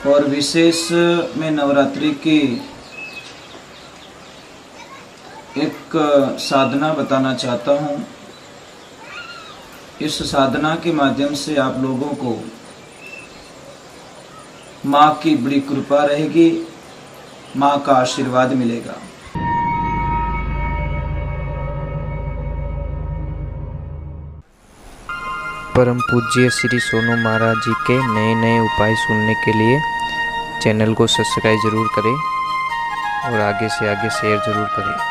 और विशेष में नवरात्रि की एक साधना बताना चाहता हूँ। इस साधना के माध्यम से आप लोगों को माँ की बड़ी कृपा रहेगी, माँ का आशीर्वाद मिलेगा। परम पूज्य श्री सोनू महाराज जी के नए नए उपाय सुनने के लिए चैनल को सब्सक्राइब जरूर करें और आगे से आगे शेयर जरूर करें।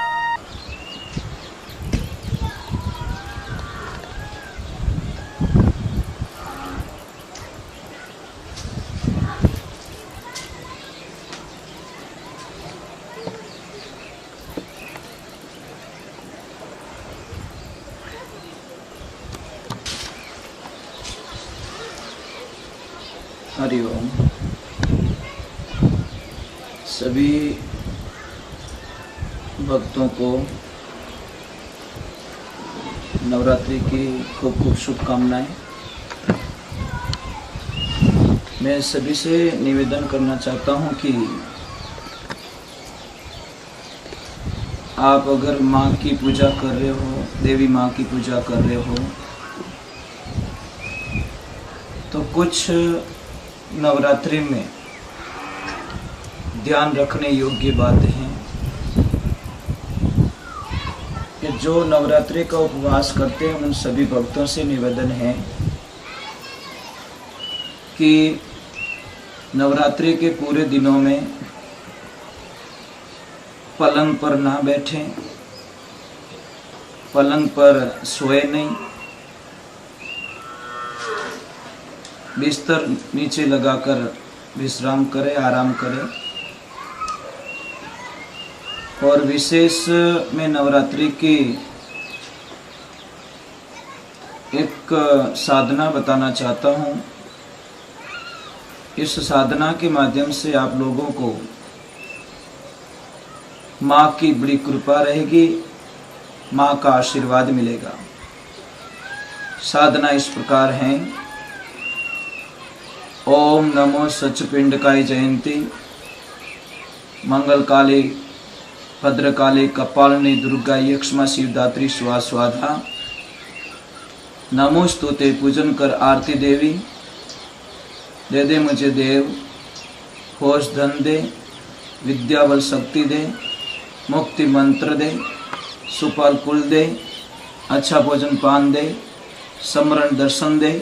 हरिओम। सभी भक्तों को नवरात्रि की खूब खूब शुभकामनाएं। मैं सभी से निवेदन करना चाहता हूं कि आप अगर माँ की पूजा कर रहे हो, देवी माँ की पूजा कर रहे हो, तो कुछ नवरात्रि में ध्यान रखने योग्य बातें हैं कि जो नवरात्रि का उपवास करते हैं उन सभी भक्तों से निवेदन है कि नवरात्रि के पूरे दिनों में पलंग पर ना बैठें, पलंग पर सोए नहीं, बिस्तर नीचे लगाकर विश्राम करें, आराम करें। और विशेष में नवरात्रि की एक साधना बताना चाहता हूँ। इस साधना के माध्यम से आप लोगों को माँ की बड़ी कृपा रहेगी, माँ का आशीर्वाद मिलेगा। साधना इस प्रकार है। ओम नमो सचपिंडकाय जयंती मंगल काले भद्रकाले कपालिनी दुर्गा यक्ष्मा शिवदात्री स्वाधा। नमोस्तुते पूजन कर आरती देवी, दे दे मुझे देव, होश धन दे, विद्या बल शक्ति दे, मुक्ति मंत्र दे, सुपाल कुल दे, अच्छा भोजन पान दे, समरण दर्शन दे,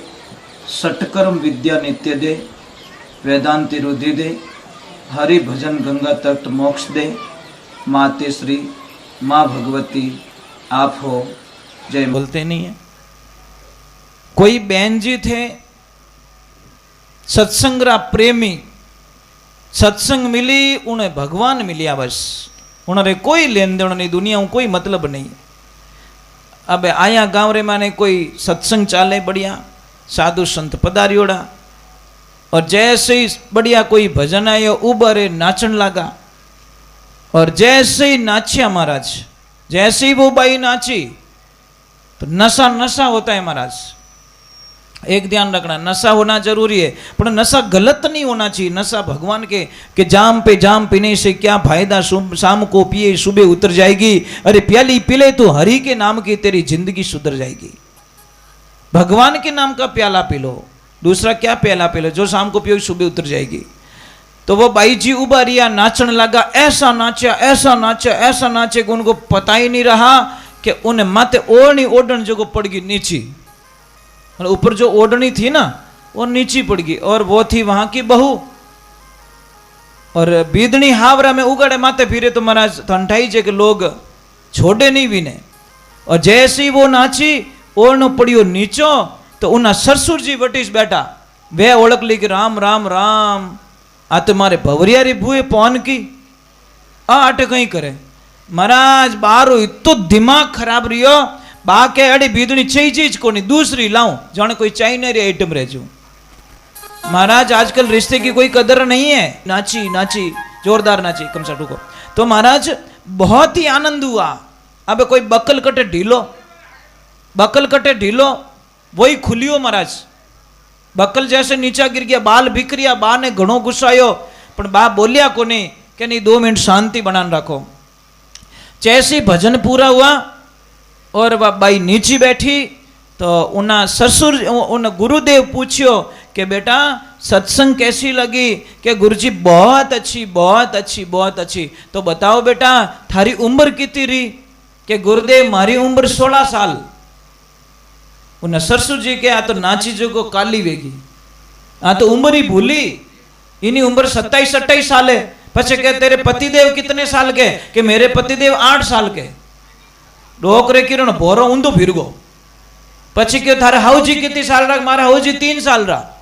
षटकर्म विद्या नित्य दे, वेदांति रुधि दे, हरि भजन गंगा तट मोक्ष दे। माते श्री माँ भगवती आप हो। जय। बोलते नहीं है। कोई बहन जी थे सत्संग रा प्रेमी, सत्संग मिली उन्हें भगवान मिलिया, बस उन्हें कोई लेन देन नहीं, दुनिया कोई मतलब नहीं। अब आया गांव रे माने कोई सत्संग चाले बढ़िया, साधु संत पधारियोड़ा, और जैसे ही बढ़िया कोई भजन आयो उबरे नाचन लगा, और जैसे ही नाचिया महाराज, जैसे ही वो बाई नाची तो नशा नशा होता है महाराज। एक ध्यान रखना, नशा होना जरूरी है पर नशा गलत नहीं होना चाहिए। नशा भगवान के जाम पे जाम पीने से क्या फायदा, शाम को पिए सुबह उतर जाएगी। अरे प्याली पीले तो हरि के नाम की तेरी जिंदगी सुधर जाएगी। भगवान के नाम का प्याला पी लो, दूसरा क्या प्याला पी लो, जो शाम को पियो सुबह उतर जाएगी। तो वो बाई जी उबारिया, नाचने लगा, ऐसा नाचा ऐसा नाचा ऐसा नाचे कि उनको पता ही नहीं रहा कि उन्हें माथे ओढ़नी ओढ़न जो पड़ गई नीची, ऊपर जो ओढ़नी थी ना वो नीची पड़ गई, और वो थी वहां की बहू। और बीदनी हावरा में उगड़े माथे फिरे तो महाराज ठंडाई जे के लोग छोड़े नहीं भी ने। और जैसे ही वो नाची ओढ़नो पड़ियो नीचो तो उन्हें ससुर जी वटीस बैठा, वे ओळख ली कि राम राम राम, आ तुम्हारे भवरिया री बुए पौन की आट कहीं करे। महाराज बारो इतो दिमाग खराब रियो, बाके अड़ी बीदनी चई चीज को नहीं दूसरी लाऊं, जाने कोई चाइना री आइटम रह जू। महाराज आजकल रिश्ते की कोई कदर नहीं है। नाची नाची जोरदार नाची, कम सा रुको। तो महाराज बहुत ही आनंद हुआ। अब कोई बकल कटे ढीलो, बकल कटे ढीलो वही खुलियो महाराज। बकल जैसे नीचा गिर गया, बाल बिखरिया। बा ने घणो गुस्सायो, पण बा बोलिया कोनी कि नहीं 2 मिनट शांति बनान रखो। जैसे भजन पूरा हुआ और वह बाई नीचे बैठी तो उन्हें ससुर उन गुरुदेव पूछियो कि बेटा सत्संग कैसी लगी? कि गुरुजी बहुत अच्छी, बहुत अच्छी, बहुत अच्छी। तो बताओ बेटा थारी उम्र कितनी रही? कि गुरुदेव मारी उम्र 16 साल। उन्हें ससुर जी के आ तो नाची जो को काली वेगी, आ तो उम्र ही भूली, इन्हीं उम्र 27-28 साल है। पछे के तेरे पतिदेव कितने साल के? कि मेरे पतिदेव 8 साल के। डोकरे किरण भोरो ऊंधो फिर गो। पछी के थारे हाउजी कितनी साल रहा? मारा हाउजी 3 साल रहा।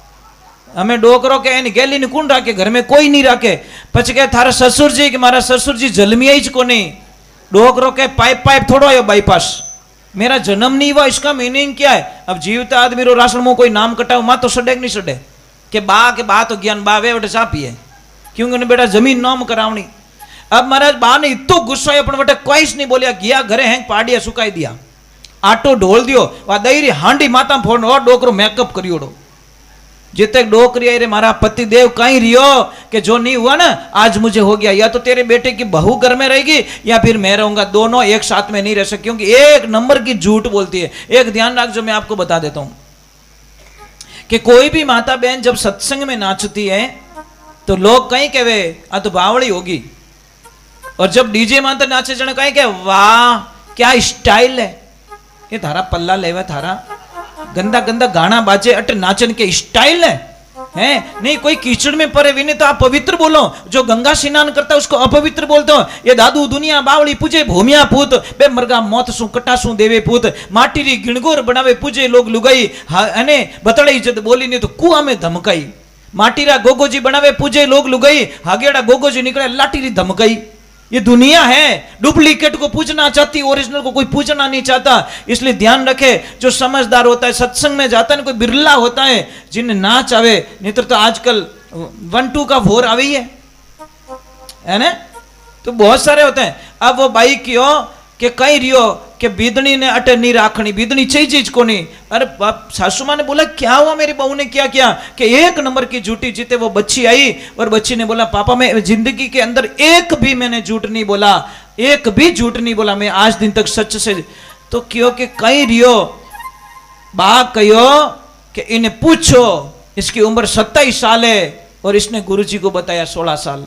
हमें डोकरो के एनी गेली ने कौन राखे? घर में कोई नहीं राखे। पछी के थारे ससुर जी कि मारा ससुर जी जलमिया ही को नहीं। डोकरो के पाइप थोड़ो आयो बाईपास। मेरा जन्म नहीं हुआ, इसका मीनिंग क्या है? अब जीवता आदमी रो राशन में कोई नाम कटाओ मां तो सडे नहीं सडे? के बा तो ज्ञान बा वे बटे चापी है, क्योंकि बेटा जमीन नाम करावनी। अब महाराज बा ने इतो गुस्सा है, बटे कोई नहीं बोलिया। गया घरे हैंग पाड़िया सुकाई दिया, आटो ढोल दियो, वा दईरी हांडी माता फोड़ और डोकरो मेकअप करियोड़ो। जिते डोकरी आई रे मारा पति देव कहीं रियो कि जो नहीं हुआ ना आज मुझे हो गया, या तो तेरे बेटे की बहू घर में रहेगी या फिर मैं रहूंगा, दोनों एक साथ में नहीं रह सकते। क्योंकि एक नंबर की झूठ बोलती है। एक ध्यान रख, जो मैं आपको बता देता हूं कि कोई भी माता बहन जब सत्संग में नाचती है तो लोग कहीं कहे आ तो बावड़ी होगी, और जब डीजे माता नाचे जने कहीं कहे वाह क्या स्टाइल है, ये थारा पल्ला लेवे, थारा गंदा गंदा गाना बाजे अट नाचन के स्टाइल है नहीं। कोई कीचड़ में परे भी नहीं तो आप पवित्र बोलो। जो गंगा स्नान करता है उसको अपवित्र बोलते हो। ये दादू दुनिया बावड़ी पूजे भूमिया पूत, बे मरगा मौत सु कटासू देवे पूत, माटी री गिणगोर बनावे पूजे लोग लुगाई, अने बतड़े इज्जत बोली नहीं तो कुआ में धमकाई। माटीरा गोगोजी बनावे पूजे लोग लुगाई, हागेड़ा गोगोजी निकले लाठी री धमकाई। ये दुनिया है, डुप्लीकेट को पूजना चाहती, ओरिजिनल को कोई पूजना नहीं चाहता। इसलिए ध्यान रखे, जो समझदार होता है सत्संग में जाता है, कोई बिरला होता है जिन्हें नाच आवे, नहीं तो आजकल 1-2 का भोर आवे ही है ना, तो बहुत सारे होते हैं। अब वो बाई क्यों कि कहीं रियो कि बीदनी ने अटे नहीं राखनी, बीदनी चाहिए चीज को नहीं। अरे सासू माँ ने बोला क्या हुआ, मेरी बहू ने क्या किया? कि 1 नंबर की झूठी। जीते वो बच्ची आई और बच्ची ने बोला पापा मैं जिंदगी के अंदर एक भी मैंने झूठ नहीं बोला, एक भी झूठ नहीं बोला, मैं आज दिन तक सच से। तो क्यों कि कहीं रियो बा कहो कि इन्हें पूछो, इसकी उम्र 27 साल है और इसने गुरुजी को बताया 16 साल।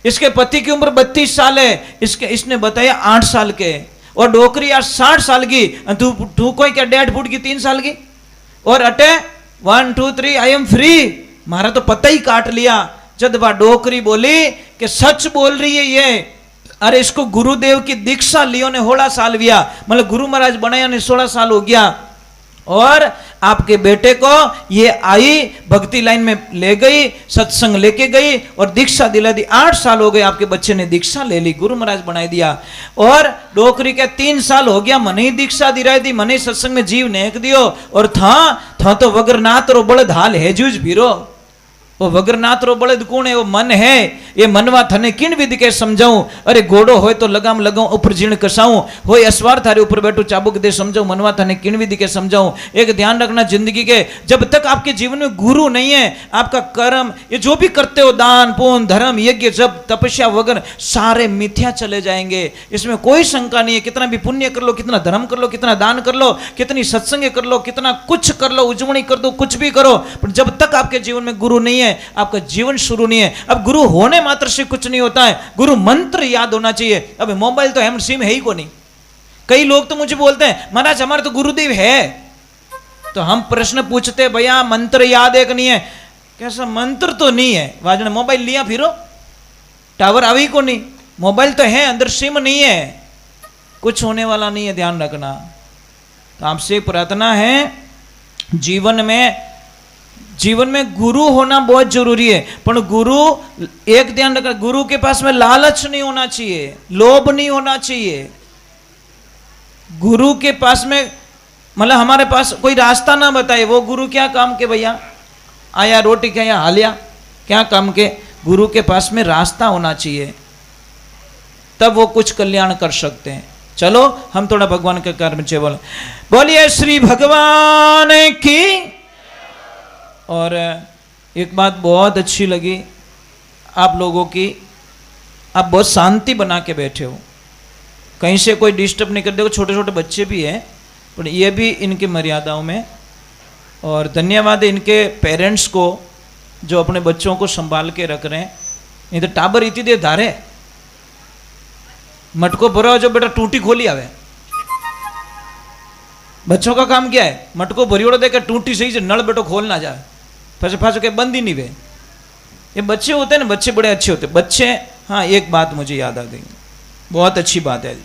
इसके पति की उम्र 32 साल है, इसने बताया 8 साल के। और डोकरी यार 60 साल की, तू कोई क्या 1.5 फुट की 3 साल की। और अटे 1 2 3 आई एम फ्री, मारा तो पता ही काट लिया। जब वह डोकरी बोली कि सच बोल रही है ये, अरे इसको गुरुदेव की दीक्षा लियो ने 16 साल हुआ, मतलब गुरु महाराज बनाया ने 16 साल हो गया। और आपके बेटे को ये आई भक्ति लाइन में ले गई, सत्संग लेके गई और दीक्षा दिला दी। 8 साल हो गए आपके बच्चे ने दीक्षा ले ली, गुरु महाराज बनाई दिया। और डोकरी के 3 साल हो गया, मने ही दीक्षा दिलाई दी, मने सत्संग में जीव नेक दियो। और था तो वगरनाथ रो बड़द हाल है जूझ भीरो। वो वगरनाथ रो बड़द कौन है? वो मन है। ये मनवा थने किन विधि के समझाऊं? अरे घोड़ो होय तो लगाम लगाऊं ऊपर जीण कसाऊं, होय अस्वार थारे ऊपर बैठो चाबुक दे समझाऊं, मनवा थने किन विधि के समझाऊं। एक ध्यान रखना जिंदगी के, जब तक आपके जीवन में गुरु नहीं है, आपका कर्म ये जो भी करते हो, दान पुण्य धर्म यज्ञ जब तपस्या वगैरह सारे मिथ्या चले जाएंगे। इसमें कोई शंका नहीं है। कितना भी पुण्य कर लो, कितना धर्म कर लो, कितना दान कर लो, कितनी सत्संग कर लो, कितना कुछ कर लो, उजवणी कर दो, कुछ भी करो, पर जब तक आपके जीवन में गुरु नहीं है आपका जीवन शुरू नहीं है। अब गुरु होने मात्र से कुछ नहीं होता है, गुरु मंत्र याद होना चाहिए। अब मोबाइल तो हम सिम है ही को नहीं। कई लोग तो मुझे बोलते हैं महाराज हमारे तो गुरुदेव है। तो हम प्रश्न पूछते भैया मंत्र याद है कि नहीं है? कैसा मंत्र तो नहीं है, वाजने मोबाइल लिया फिरो, टावर आवी को नहीं, मोबाइल तो है अंदर सिम नहीं है, कुछ होने वाला नहीं है, ध्यान रखना। तो आपसे प्रार्थना है जीवन में गुरु होना बहुत जरूरी है। पर गुरु एक ध्यान रखना, गुरु के पास में लालच नहीं होना चाहिए, लोभ नहीं होना चाहिए। गुरु के पास में मतलब हमारे पास कोई रास्ता ना बताए, वो गुरु क्या काम के भैया? आया रोटी खाया हालिया, क्या काम के? गुरु के पास में रास्ता होना चाहिए, तब वो कुछ कल्याण कर सकते हैं। चलो हम थोड़ा भगवान के कर्म चे बोलिए श्री भगवान की। और एक बात बहुत अच्छी लगी आप लोगों की, आप बहुत शांति बना के बैठे हो, कहीं से कोई डिस्टर्ब नहीं कर। देखो छोटे छोटे बच्चे भी हैं पर ये भी इनकी मर्यादाओं में। और धन्यवाद है इनके पेरेंट्स को जो अपने बच्चों को संभाल के रख रहे हैं। नहीं तो टाबर इतनी देर धारे मटको भरो जो बेटा टूटी खोली आवे। बच्चों का काम क्या है, मटको भरियोड़ो देकर टूटी सही से नल बेटो खोल ना जाए, फिर फाँसो के बंद ही नहीं वे। ये बच्चे होते हैं ना, बच्चे बड़े अच्छे होते हैं बच्चे। हाँ एक बात मुझे याद आ गई, बहुत अच्छी बात है।